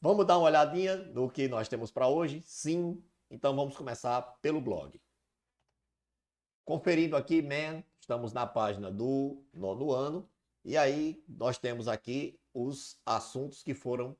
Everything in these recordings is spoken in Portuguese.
Vamos dar uma olhadinha no que nós temos para hoje? Sim. Então vamos começar pelo blog. Conferindo aqui, estamos na página do nono ano. E aí nós temos aqui os assuntos que foram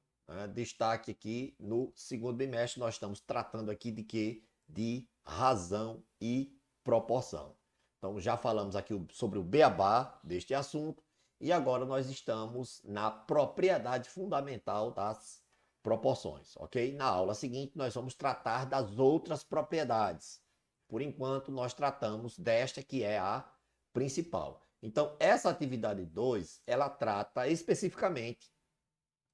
destaque aqui no segundo bimestre. Nós estamos tratando aqui de quê? De razão e proporção. Então já falamos aqui sobre o beabá deste assunto. E agora nós estamos na propriedade fundamental das proporções, ok? Na aula seguinte nós vamos tratar das outras propriedades. Por enquanto nós tratamos desta que é a principal. Então essa atividade 2, ela trata especificamente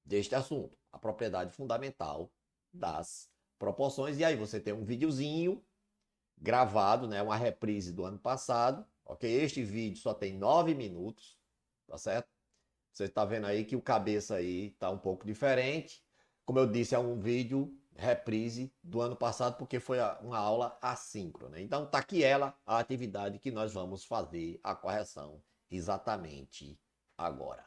deste assunto, a propriedade fundamental das proporções. E aí você tem um videozinho gravado, né, uma reprise do ano passado, ok? Este vídeo só tem 9 minutos, tá certo? Você está vendo aí que o cabeça aí está um pouco diferente. Como eu disse, é um vídeo reprise do ano passado, porque foi uma aula assíncrona. Então está aqui ela, a atividade que nós vamos fazer a correção exatamente agora.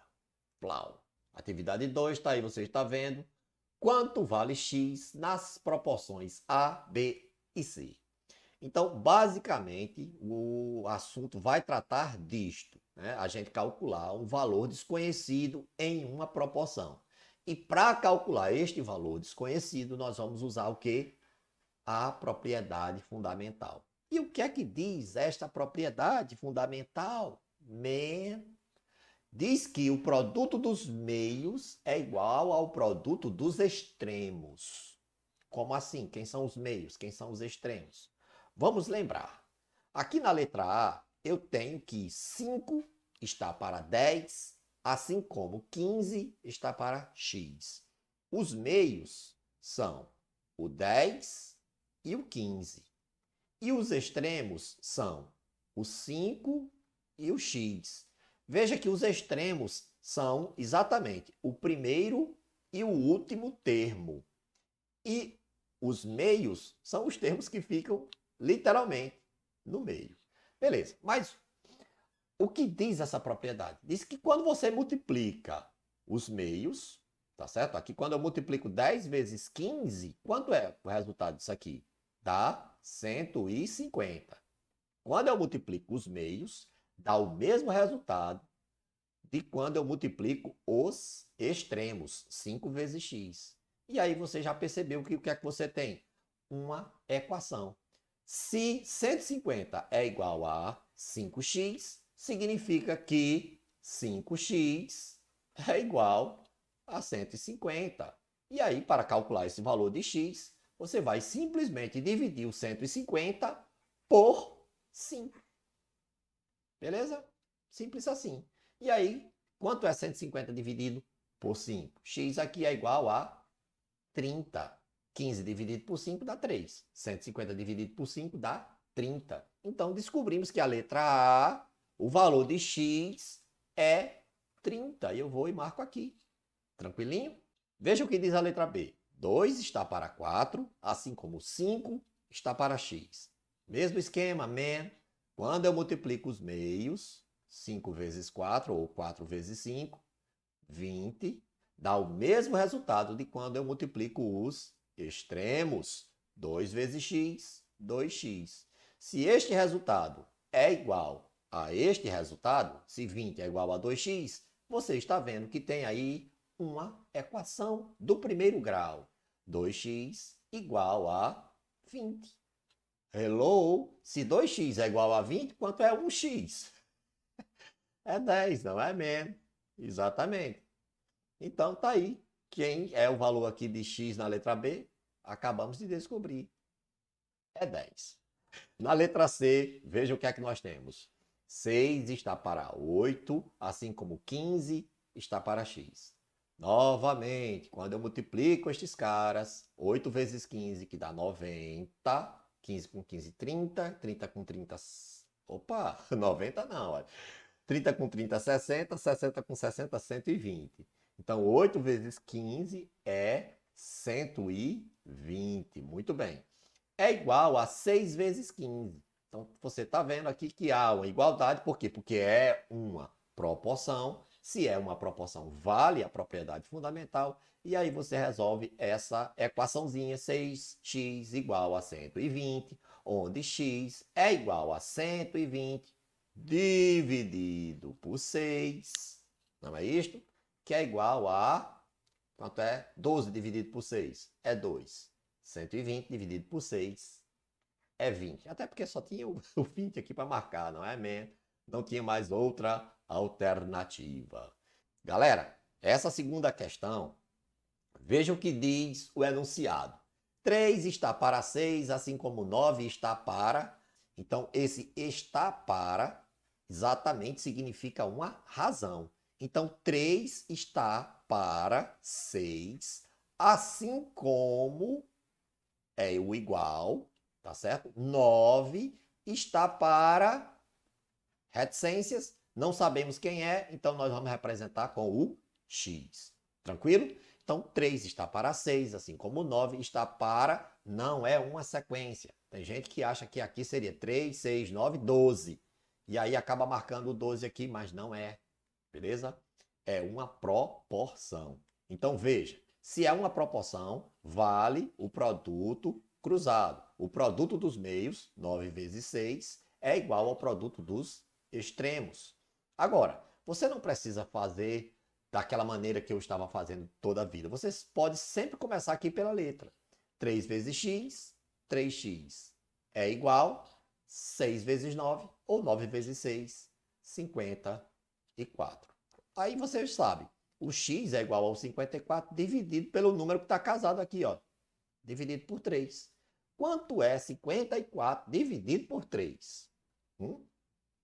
Plau. Atividade 2, está aí, você está vendo. Quanto vale x nas proporções A, B e C? Então, basicamente, o assunto vai tratar disto, né? A gente calcular um valor desconhecido em uma proporção. E para calcular este valor desconhecido, nós vamos usar o quê? A propriedade fundamental. E o que é que diz esta propriedade fundamental? Diz que o produto dos meios é igual ao produto dos extremos. Como assim? Quem são os meios? Quem são os extremos? Vamos lembrar. Aqui na letra A, eu tenho que 5 está para 10, assim como 15 está para x. Os meios são o 10 e o 15. E os extremos são o 5 e o x. Veja que os extremos são exatamente o primeiro e o último termo. E os meios são os termos que ficam literalmente no meio. Beleza, mas o que diz essa propriedade? Diz que quando você multiplica os meios, tá certo? Aqui quando eu multiplico 10 vezes 15, quanto é o resultado disso aqui? Dá 150. Quando eu multiplico os meios, dá o mesmo resultado de quando eu multiplico os extremos, 5 vezes x. E aí você já percebeu que o que é que você tem? Uma equação. Se 150 é igual a 5x, significa que 5x é igual a 150. E aí, para calcular esse valor de x, você vai simplesmente dividir o 150 por 5. Beleza? Simples assim. E aí, quanto é 150 dividido por 5? X aqui é igual a 30. 15 dividido por 5 dá 3. 150 dividido por 5 dá 30. Então, descobrimos que a letra A, o valor de x é 30. E eu vou e marco aqui. Tranquilinho? Veja o que diz a letra B. 2 está para 4, assim como 5 está para x. Mesmo esquema, man. Quando eu multiplico os meios, 5 vezes 4 ou 4 vezes 5, 20, dá o mesmo resultado de quando eu multiplico os extremos. 2 vezes x, 2x. Se este resultado é igual a este resultado, se 20 é igual a 2x, você está vendo que tem aí uma equação do primeiro grau. 2x igual a 20. Hello? Se 2x é igual a 20, quanto é 1x? É 10, não é menos? Exatamente. Então tá aí. Quem é o valor aqui de x na letra B? Acabamos de descobrir. É 10. Na letra C, veja o que é que nós temos. 6 está para 8, assim como 15 está para x. Novamente, quando eu multiplico estes caras, 8 vezes 15, que dá 90. 15 com 15, 30. 30 com 30... Opa, 90 não, olha. 30 com 30, 60. 60 com 60, 120. Então, 8 vezes 15 é 120. Muito bem. É igual a 6 vezes 15. Então, você está vendo aqui que há uma igualdade. Por quê? Porque é uma proporção. Se é uma proporção, vale a propriedade fundamental. E aí você resolve essa equaçãozinha, 6x igual a 120, onde x é igual a 120 dividido por 6, não é isto? Que é igual a, quanto é? 12 dividido por 6 é 2. 120 dividido por 6 é 20. Até porque só tinha o 20 aqui para marcar, não é mesmo? Não tinha mais outra alternativa. Galera, essa segunda questão, veja o que diz o enunciado. 3 está para 6, assim como 9 está para. Então, esse está para exatamente significa uma razão. Então, 3 está para 6, assim como é o igual, tá certo? 9 está para reticências, não sabemos quem é, então nós vamos representar com o x. Tranquilo? Então, 3 está para 6, assim como 9 está para, não é uma sequência. Tem gente que acha que aqui seria 3, 6, 9, 12. E aí acaba marcando o 12 aqui, mas não é. Beleza? É uma proporção. Então, veja, se é uma proporção, vale o produto cruzado. O produto dos meios, 9 vezes 6, é igual ao produto dos extremos. Agora, você não precisa fazer daquela maneira que eu estava fazendo toda a vida. Você pode sempre começar aqui pela letra. 3 vezes x, 3x é igual 6 vezes 9, ou 9 vezes 6, 54. Aí você sabe, o x é igual ao 54 dividido pelo número que está casado aqui, ó, dividido por 3. Quanto é 54 dividido por 3?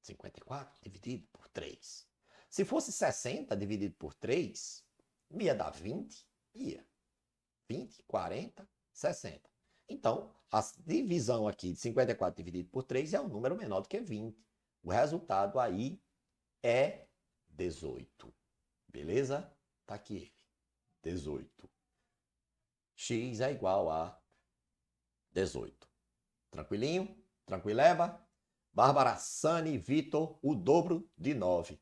54 dividido por 3. Se fosse 60 dividido por 3, ia dar 20? Ia. 20, 40, 60. Então, a divisão aqui de 54 dividido por 3 é um número menor do que 20. O resultado aí é 18. Beleza? Tá aqui. 18. X é igual a 18. Tranquilinho? Tranquileba? Bárbara, Sani, Vitor, o dobro de 9.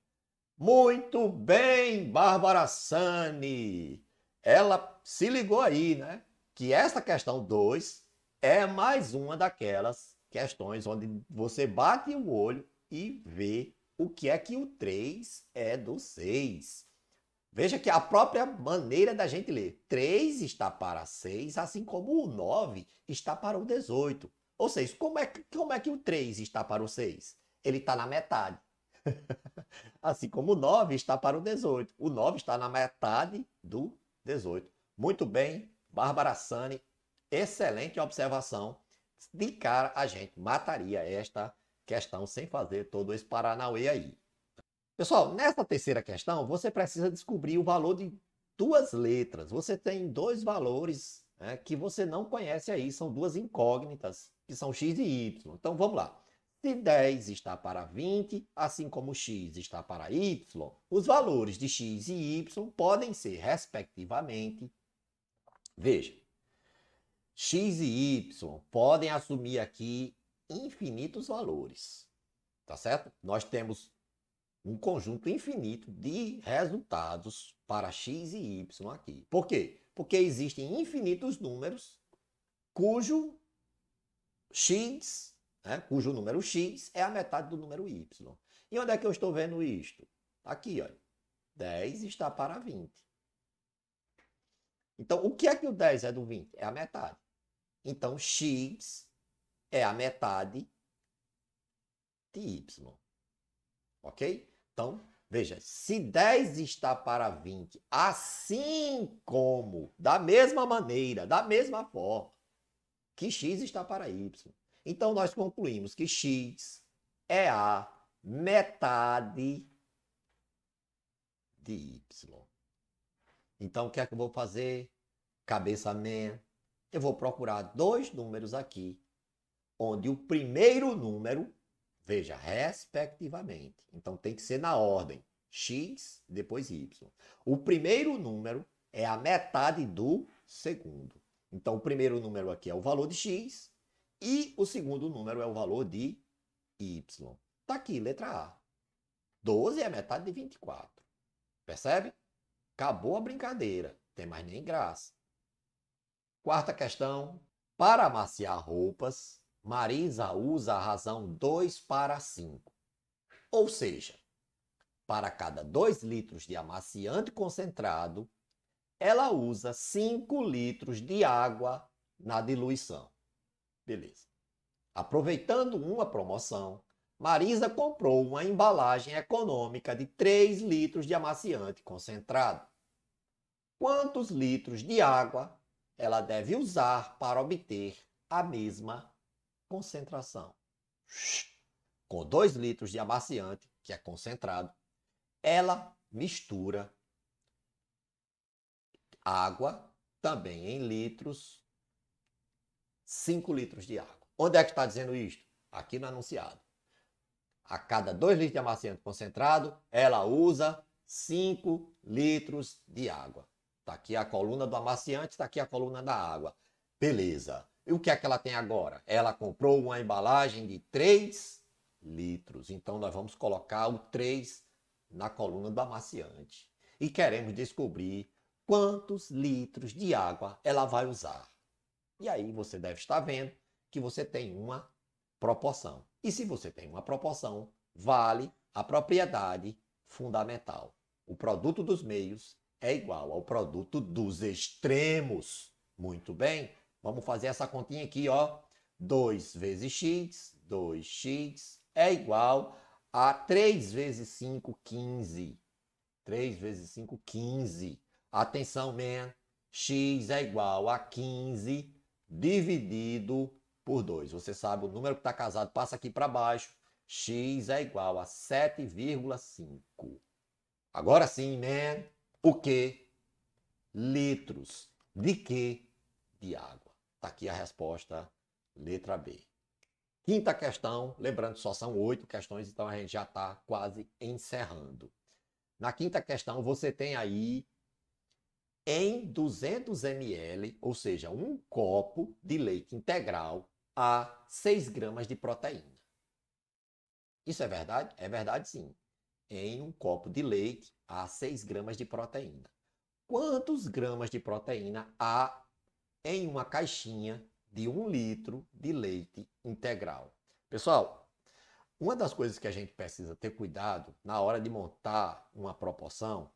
Muito bem, Bárbara Sani. Ela se ligou aí, né? Que essa questão 2 é mais uma daquelas questões onde você bate o olho e vê o que é que o 3 é do 6. Veja que a própria maneira da gente ler. 3 está para 6, assim como o 9 está para o 18. Ou seja, como é que o 3 está para o 6? Ele está na metade. Assim como o 9 está para o 18. O 9 está na metade do 18. Muito bem, Bárbara Sani. Excelente observação. De cara, a gente mataria esta questão sem fazer todo esse paranauê aí. Pessoal, nessa terceira questão, você precisa descobrir o valor de duas letras. Você tem dois valores, né, que você não conhece aí, são duas incógnitas, que são x e y. Então, vamos lá. Se 10 está para 20, assim como x está para y, os valores de x e y podem ser, respectivamente, veja, x e y podem assumir aqui infinitos valores, tá certo? Nós temos um conjunto infinito de resultados para x e y aqui. Por quê? Porque existem infinitos números cujo x, né, cujo número x é a metade do número y. E onde é que eu estou vendo isto? Aqui, olha. 10 está para 20. Então, o que é que o 10 é do 20? É a metade. Então, x é a metade de y. Ok? Então, veja, se 10 está para 20, assim como, da mesma maneira, da mesma forma, que x está para y. Então, nós concluímos que x é a metade de y. Então, o que é que eu vou fazer? Cabeça man. Eu vou procurar dois números aqui, onde o primeiro número, veja, respectivamente. Então, tem que ser na ordem. X, depois Y. O primeiro número é a metade do segundo. Então, o primeiro número aqui é o valor de X e o segundo número é o valor de Y. Tá aqui, letra A. 12 é a metade de 24. Percebe? Acabou a brincadeira. Tem mais nem graça. Quarta questão. Para amaciar roupas, Marisa usa a razão 2 para 5. Ou seja, para cada 2 litros de amaciante concentrado, ela usa 5 litros de água na diluição. Beleza. Aproveitando uma promoção, Marisa comprou uma embalagem econômica de 3 litros de amaciante concentrado. Quantos litros de água ela deve usar para obter a mesma concentração? Com 2 litros de amaciante, que é concentrado, ela mistura água, também em litros, 5 litros de água. Onde é que está dizendo isto? Aqui no anunciado. A cada 2 litros de amaciante concentrado, ela usa 5 litros de água. Está aqui a coluna do amaciante, está aqui a coluna da água. Beleza. E o que é que ela tem agora? Ela comprou uma embalagem de 3 litros. Então, nós vamos colocar o 3 na coluna do amaciante. E queremos descobrir quantos litros de água ela vai usar. E aí você deve estar vendo que você tem uma proporção. E se você tem uma proporção, vale a propriedade fundamental. O produto dos meios é igual ao produto dos extremos. Muito bem? Vamos fazer essa continha aqui, ó. 2 vezes x, 2x é igual a 3 vezes 5, 15. 3 vezes 5, 15. Atenção, man. X é igual a 15 dividido por 2. Você sabe, o número que está casado passa aqui para baixo. X é igual a 7,5. Agora sim, man. O que? Litros. De que? De água. Está aqui a resposta, letra B. Quinta questão, lembrando que só são 8 questões, então a gente já está quase encerrando. Na quinta questão, você tem aí em 200 ml, ou seja, um copo de leite integral, há 6 gramas de proteína. Isso é verdade? É verdade, sim. Em um copo de leite, há 6 gramas de proteína. Quantos gramas de proteína há em uma caixinha de 1 litro de leite integral? Pessoal, uma das coisas que a gente precisa ter cuidado na hora de montar uma proporção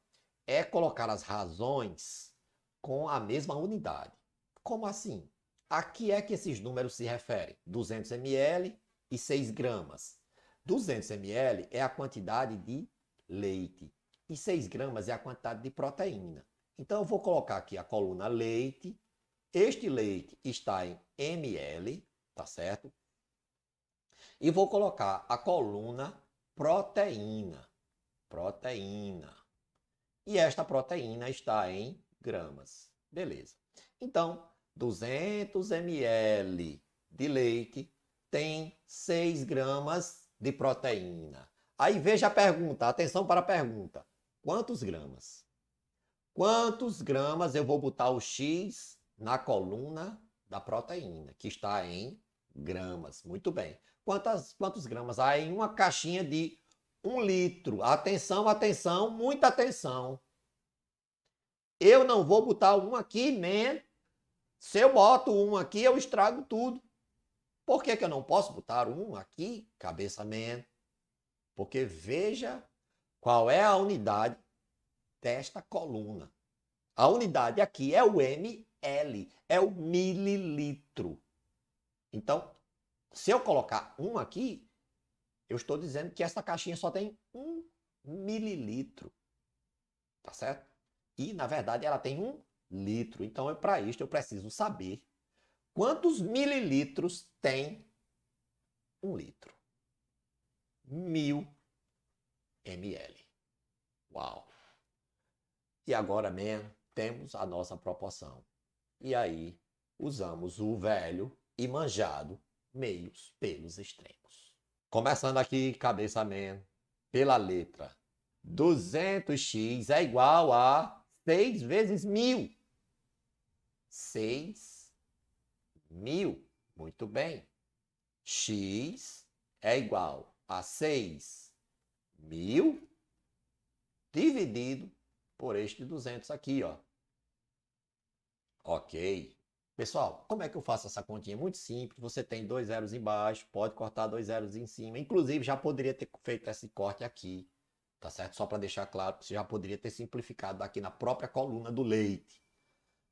é colocar as razões com a mesma unidade. Como assim? A que é que esses números se referem? 200 ml e 6 gramas. 200 ml é a quantidade de leite e 6 gramas é a quantidade de proteína. Então eu vou colocar aqui a coluna leite. Este leite está em ml, tá certo? E vou colocar a coluna proteína. Proteína. E esta proteína está em gramas. Beleza. Então, 200 ml de leite tem 6 gramas de proteína. Aí veja a pergunta, atenção para a pergunta. Quantos gramas? Quantos gramas eu vou botar o X na coluna da proteína, que está em gramas? Muito bem. Quantos gramas há em uma caixinha de 1 litro? Atenção, atenção, muita atenção. Eu não vou botar um aqui, man. Se eu boto um aqui, eu estrago tudo. Por que eu não posso botar um aqui, cabeça man? Porque veja qual é a unidade desta coluna. A unidade aqui é o ml, é o mililitro. Então, se eu colocar um aqui, eu estou dizendo que essa caixinha só tem 1 mililitro. Tá certo? E, na verdade, ela tem 1 litro. Então, para isto, eu preciso saber quantos mililitros tem 1 litro. 1000 ml. Uau! E agora, man, temos a nossa proporção. E aí, usamos o velho e manjado meios pelos extremos. Começando aqui, cabeça, man, pela letra 200x é igual a 6 vezes 1000. 6.000. Muito bem. X é igual a 6.000 dividido por este 200 aqui, ó. Ok. Pessoal, como é que eu faço essa continha? Muito simples, você tem 2 zeros embaixo, pode cortar 2 zeros em cima. Inclusive, já poderia ter feito esse corte aqui, tá certo? Só para deixar claro, você já poderia ter simplificado aqui na própria coluna do leite.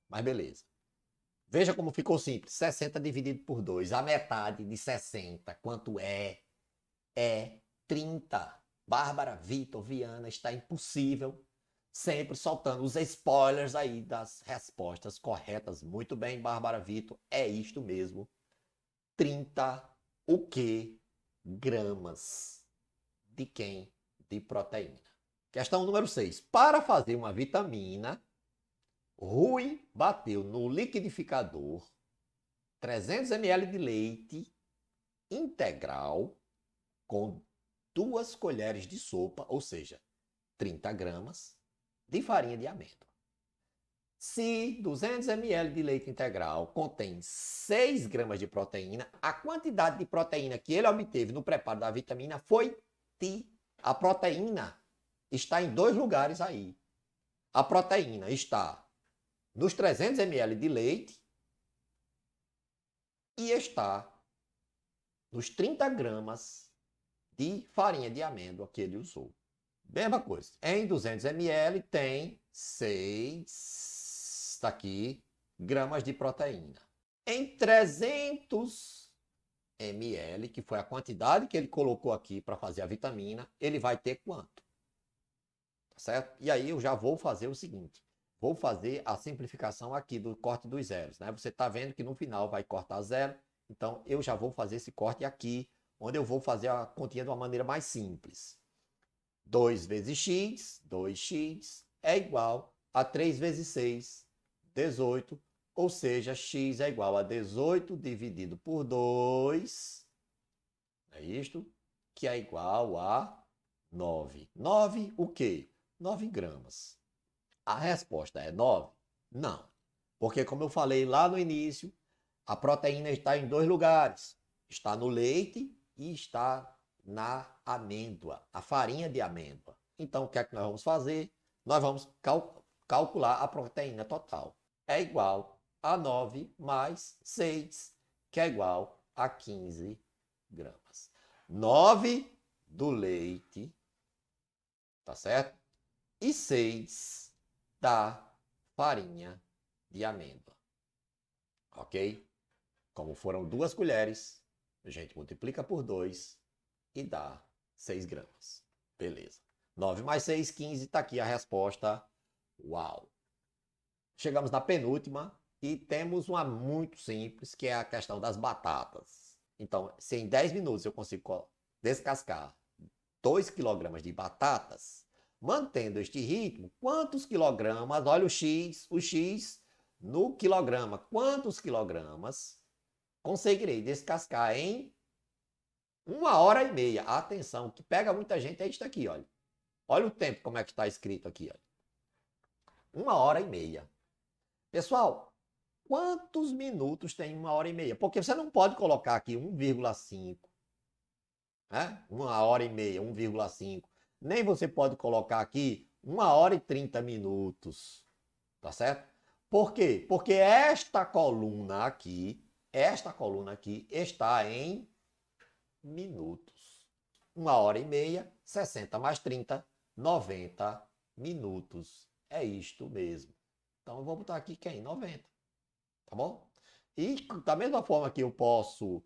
Mas beleza. Veja como ficou simples. 60 dividido por 2. A metade de 60, quanto é? É 30. Bárbara, Vitor, Viana, está impossível. Sempre soltando os spoilers aí das respostas corretas. Muito bem, Bárbara, Vitor. É isto mesmo. 30 o quê? Gramas. De quem? De proteína. Questão número 6. Para fazer uma vitamina, Rui bateu no liquidificador 300 ml de leite integral com 2 colheres de sopa, ou seja, 30 gramas de farinha de amêndoa. Se 200 ml de leite integral contém 6 gramas de proteína, a quantidade de proteína que ele obteve no preparo da vitamina foi T. A proteína está em 2 lugares aí. A proteína está nos 300 ml de leite e está nos 30 gramas de farinha de amêndoa que ele usou. Mesma coisa, em 200 ml tem 6 tá aqui, gramas de proteína. Em 300 ml, que foi a quantidade que ele colocou aqui para fazer a vitamina, ele vai ter quanto? Tá certo? E aí eu já vou fazer o seguinte. Vou fazer a simplificação aqui do corte dos zeros, né? Você está vendo que no final vai cortar zero, então eu já vou fazer esse corte aqui, onde eu vou fazer a continha de uma maneira mais simples. 2 vezes x, 2x, é igual a 3 vezes 6, 18, ou seja, x é igual a 18 dividido por 2, é isto, que é igual a 9. 9 o quê? 9 gramas. A resposta é 9? Não. Porque, como eu falei lá no início, a proteína está em 2 lugares. Está no leite e está na amêndoa, a farinha de amêndoa. Então, o que é que nós vamos fazer? Nós vamos calcular a proteína total. É igual a 9 mais 6, que é igual a 15 gramas. 9 do leite, tá certo? E 6 da farinha de amêndoa. Ok? Como foram 2 colheres, a gente multiplica por 2 e dá 6 gramas. Beleza. 9 mais 6, 15. Está aqui a resposta. Uau! Chegamos na penúltima e temos uma muito simples, que é a questão das batatas. Então, se em 10 minutos eu consigo descascar 2 kg de batatas, mantendo este ritmo, quantos quilogramas, olha o X no quilograma, quantos quilogramas conseguirei descascar em 1h30. Atenção, que pega muita gente é isto aqui, olha. Olha o tempo como é que está escrito aqui, olha. 1h30. Pessoal, quantos minutos tem 1h30? Porque você não pode colocar aqui 1,5, né? 1h30, 1,5. Nem você pode colocar aqui 1h30 minutos, tá certo? Por quê? Porque esta coluna aqui está em minutos. 1h30, 60 mais 30, 90 minutos. É isto mesmo. Então eu vou botar aqui quem? 90. Tá bom? E da mesma forma que eu posso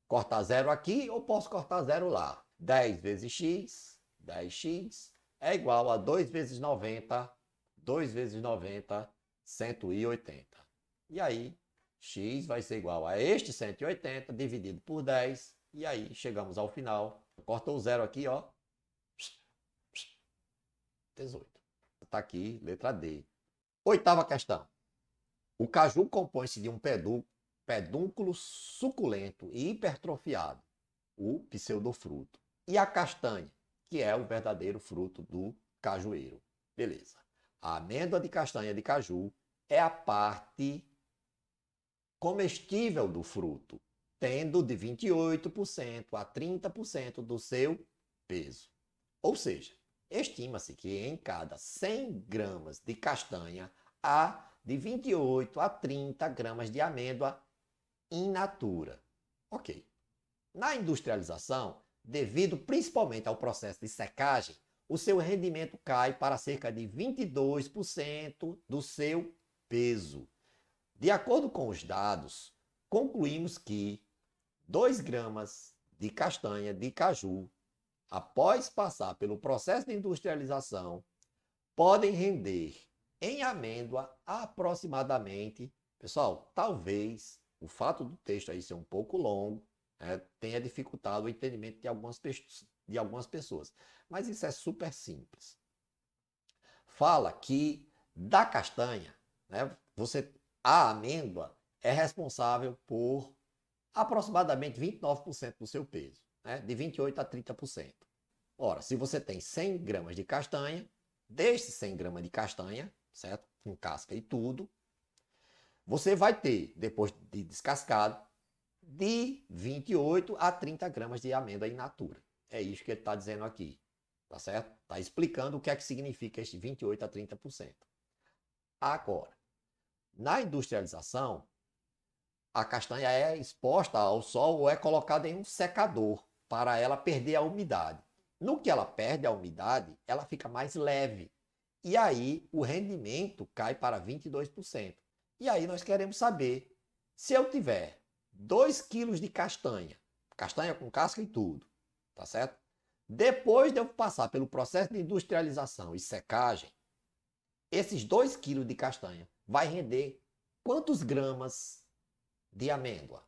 cortar zero aqui, eu posso cortar zero lá. 10 vezes x, 10x, é igual a 2 vezes 90, 2 vezes 90, 180. E aí, x vai ser igual a este 180 dividido por 10. E aí, chegamos ao final. Cortou o zero aqui, ó. 18. Está aqui, letra D. 8ª questão. O caju compõe-se de um pedúnculo suculento e hipertrofiado, o pseudofruto, e a castanha, que é o verdadeiro fruto do cajueiro. Beleza. A amêndoa de castanha de caju é a parte comestível do fruto, tendo de 28% a 30% do seu peso. Ou seja, Estima-se que em cada 100 gramas de castanha há de 28 a 30 gramas de amêndoa in natura. Ok. Na industrialização, devido principalmente ao processo de secagem, o seu rendimento cai para cerca de 22% do seu peso. De acordo com os dados, concluímos que 2 gramas de castanha de caju, após passar pelo processo de industrialização, podem render em amêndoa aproximadamente, pessoal, talvez o fato do texto aí ser um pouco longo, tenha dificultado o entendimento de algumas pessoas. Mas isso é super simples. Fala que da castanha, a amêndoa é responsável por aproximadamente 29% do seu peso, de 28% a 30%. Ora, se você tem 100 gramas de castanha, desses 100 gramas de castanha, certo? Com casca e tudo, você vai ter, depois de descascado, de 28 a 30 gramas de amêndoa in natura. É isso que ele está dizendo aqui, tá certo? Está explicando o que é que significa este 28 a 30%. Agora, na industrialização, a castanha é exposta ao sol ou é colocada em um secador para ela perder a umidade. No que ela perde a umidade, ela fica mais leve. E aí o rendimento cai para 22%. E aí nós queremos saber, se eu tiver 2 quilos de castanha com casca e tudo, tá certo? Depois de eu passar pelo processo de industrialização e secagem, esses 2 quilos de castanha vai render quantos gramas de amêndoa?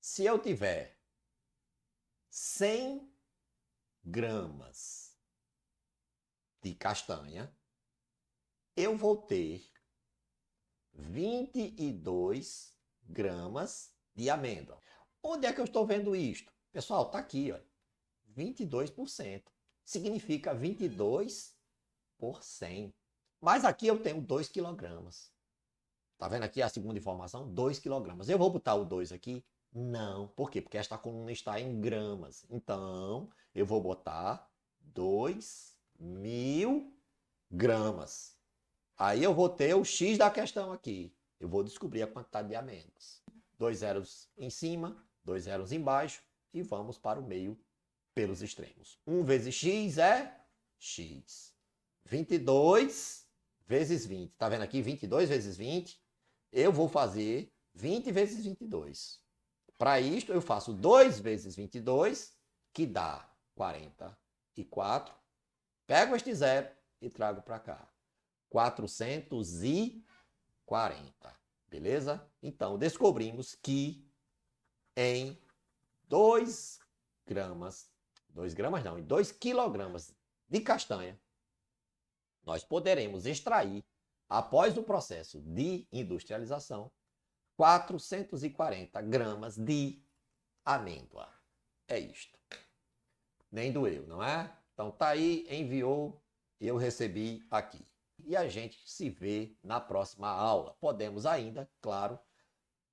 Se eu tiver 100 gramas de castanha, eu vou ter 22 gramas de amêndoa. Onde é que eu estou vendo isto? Pessoal, está aqui, ó, 22%. Significa 22 por 100. Mas aqui eu tenho 2 quilogramas. Tá vendo aqui a segunda informação? 2 quilogramas. Eu vou botar o 2 aqui? Não. Por quê? Porque esta coluna está em gramas. Então, eu vou botar 2.000 gramas. Aí eu vou ter o X da questão aqui. Eu vou descobrir a quantidade de amêndoas. 2 zeros em cima, 2 zeros embaixo e vamos para o meio pelos extremos. 1 vezes X é X. 22 vezes 20. Tá vendo aqui? 22 vezes 20. Eu vou fazer 20 vezes 22. Para isto, eu faço 2 vezes 22, que dá 44. Pego este zero e trago para cá. 440. Beleza? Então, descobrimos que em 2 gramas, 2 gramas não, em 2 quilogramas de castanha, nós poderemos extrair, após o processo de industrialização, 440 gramas de amêndoa. É isto. Nem doeu, não é? Então tá aí, enviou, eu recebi aqui. E a gente se vê na próxima aula. Podemos ainda, claro,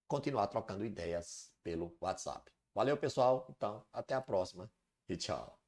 continuar trocando ideias pelo WhatsApp. Valeu, pessoal. Então, até a próxima e tchau.